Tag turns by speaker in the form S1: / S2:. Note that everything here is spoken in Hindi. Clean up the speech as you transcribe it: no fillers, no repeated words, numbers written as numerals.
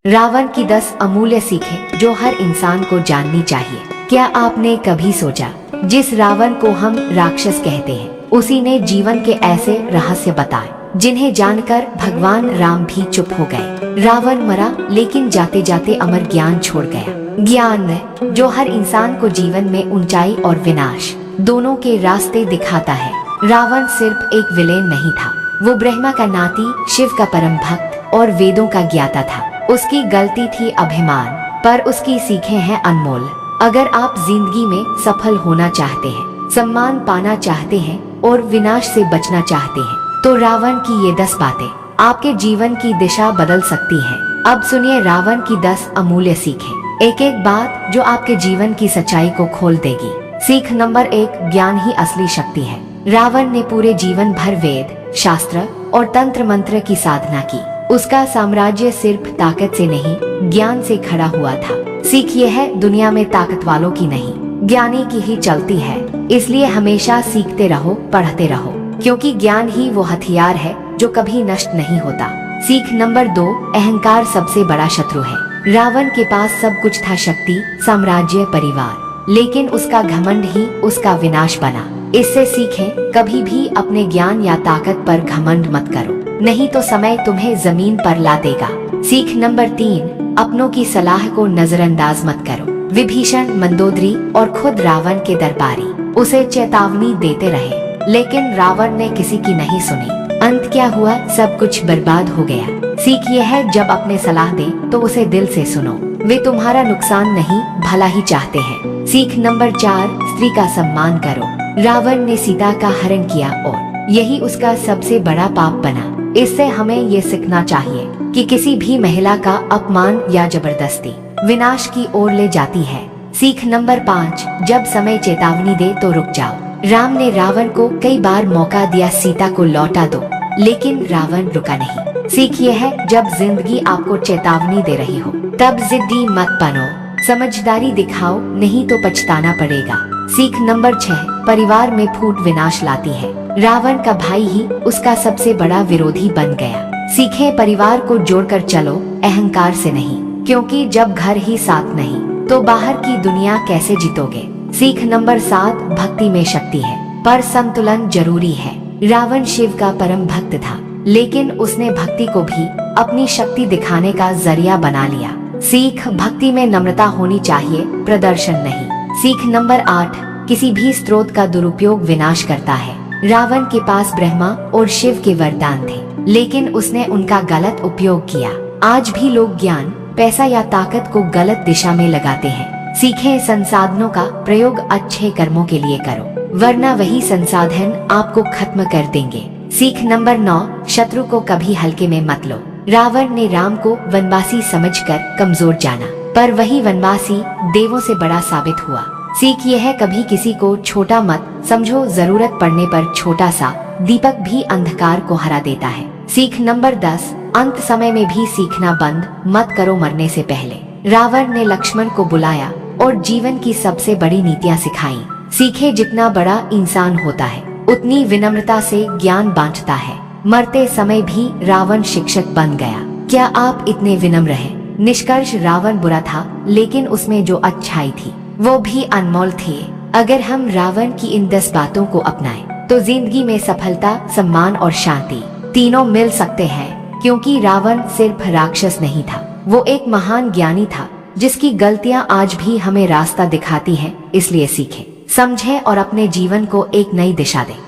S1: रावण की 10 अमूल्य सीखें जो हर इंसान को जाननी चाहिए। क्या आपने कभी सोचा, जिस रावण को हम राक्षस कहते हैं, उसी ने जीवन के ऐसे रहस्य बताए जिन्हें जानकर भगवान राम भी चुप हो गए। रावण मरा, लेकिन जाते जाते अमर ज्ञान छोड़ गया। ज्ञान जो हर इंसान को जीवन में ऊंचाई और विनाश दोनों के रास्ते दिखाता है। रावण सिर्फ एक विलेन नहीं था, वो ब्रह्मा का नाती, शिव का परम भक्त और वेदों का ज्ञाता था। उसकी गलती थी अभिमान, पर उसकी सीखें हैं अनमोल। अगर आप जिंदगी में सफल होना चाहते हैं, सम्मान पाना चाहते हैं और विनाश से बचना चाहते हैं, तो रावण की ये 10 बातें आपके जीवन की दिशा बदल सकती हैं। अब सुनिए रावण की 10 अमूल्य सीखें, एक एक बात जो आपके जीवन की सच्चाई को खोल देगी। सीख नंबर 1, ज्ञान ही असली शक्ति है। रावण ने पूरे जीवन भर वेद, शास्त्र और तंत्र मंत्र की साधना की। उसका साम्राज्य सिर्फ ताकत से नहीं, ज्ञान से खड़ा हुआ था। सीख ये है, दुनिया में ताकत वालों की नहीं, ज्ञानी की ही चलती है। इसलिए हमेशा सीखते रहो, पढ़ते रहो, क्योंकि ज्ञान ही वो हथियार है जो कभी नष्ट नहीं होता। सीख नंबर 2, अहंकार सबसे बड़ा शत्रु है। रावण के पास सब कुछ था, शक्ति, साम्राज्य, परिवार, लेकिन उसका घमंड ही उसका विनाश बना। इससे सीखें, कभी भी अपने ज्ञान या ताकत पर घमंड मत करो, नहीं तो समय तुम्हें जमीन पर ला देगा। सीख नंबर 3, अपनों की सलाह को नजरअंदाज मत करो। विभीषण, मंदोदरी और खुद रावण के दरबारी उसे चेतावनी देते रहे, लेकिन रावण ने किसी की नहीं सुनी। अंत क्या हुआ? सब कुछ बर्बाद हो गया। सीख ये है, जब अपने सलाह दे तो उसे दिल से सुनो। वे तुम्हारा नुकसान नहीं, भला ही चाहते हैं। सीख नंबर 4, स्त्री का सम्मान करो। रावण ने सीता का हरण किया और यही उसका सबसे बड़ा पाप बना। इससे हमें ये सीखना चाहिए कि किसी भी महिला का अपमान या जबरदस्ती विनाश की ओर ले जाती है। सीख नंबर 5, जब समय चेतावनी दे तो रुक जाओ। राम ने रावण को कई बार मौका दिया, सीता को लौटा दो, लेकिन रावण रुका नहीं। सीख ये है, जब जिंदगी आपको चेतावनी दे रही हो तब जिद्दी मत बनो, समझदारी दिखाओ, नहीं तो पछताना पड़ेगा। सीख नंबर 6, परिवार में फूट विनाश लाती है। रावण का भाई ही उसका सबसे बड़ा विरोधी बन गया। सीखें, परिवार को जोड़कर चलो, अहंकार से नहीं, क्योंकि जब घर ही साथ नहीं तो बाहर की दुनिया कैसे जीतोगे। सीख नंबर 7, भक्ति में शक्ति है, पर संतुलन जरूरी है। रावण शिव का परम भक्त था, लेकिन उसने भक्ति को भी अपनी शक्ति दिखाने का जरिया बना लिया। सीख, भक्ति में नम्रता होनी चाहिए, प्रदर्शन नहीं। सीख नंबर 8, किसी भी स्रोत का दुरुपयोग विनाश करता है। रावण के पास ब्रह्मा और शिव के वरदान थे, लेकिन उसने उनका गलत उपयोग किया। आज भी लोग ज्ञान, पैसा या ताकत को गलत दिशा में लगाते हैं। सीखें, संसाधनों का प्रयोग अच्छे कर्मों के लिए करो, वरना वही संसाधन आपको खत्म कर देंगे। सीख नंबर 9, शत्रु को कभी हल्के में मत लो। रावण ने राम को वनवासी समझकर कमजोर जाना, पर वही वनवासी देवों से बड़ा साबित हुआ। सीख ये है, कभी किसी को छोटा मत समझो, जरूरत पड़ने पर छोटा सा दीपक भी अंधकार को हरा देता है। सीख नंबर 10, अंत समय में भी सीखना बंद मत करो, मरने से पहले। रावण ने लक्ष्मण को बुलाया और जीवन की सबसे बड़ी नीतियाँ सिखाई। सीखे, जितना बड़ा इंसान होता है उतनी विनम्रता से ज्ञान बांटता है। मरते समय भी रावण शिक्षक बन गया। क्या आप इतने विनम्र हैं? निष्कर्ष, रावण बुरा था, लेकिन उसमें जो अच्छाई थी वो भी अनमोल थी। अगर हम रावण की इन 10 बातों को अपनाएं, तो जिंदगी में सफलता, सम्मान और शांति तीनों मिल सकते हैं। क्योंकि रावण सिर्फ राक्षस नहीं था, वो एक महान ज्ञानी था, जिसकी गलतियां आज भी हमें रास्ता दिखाती हैं। इसलिए सीखें, समझें और अपने जीवन को एक नई दिशा दें।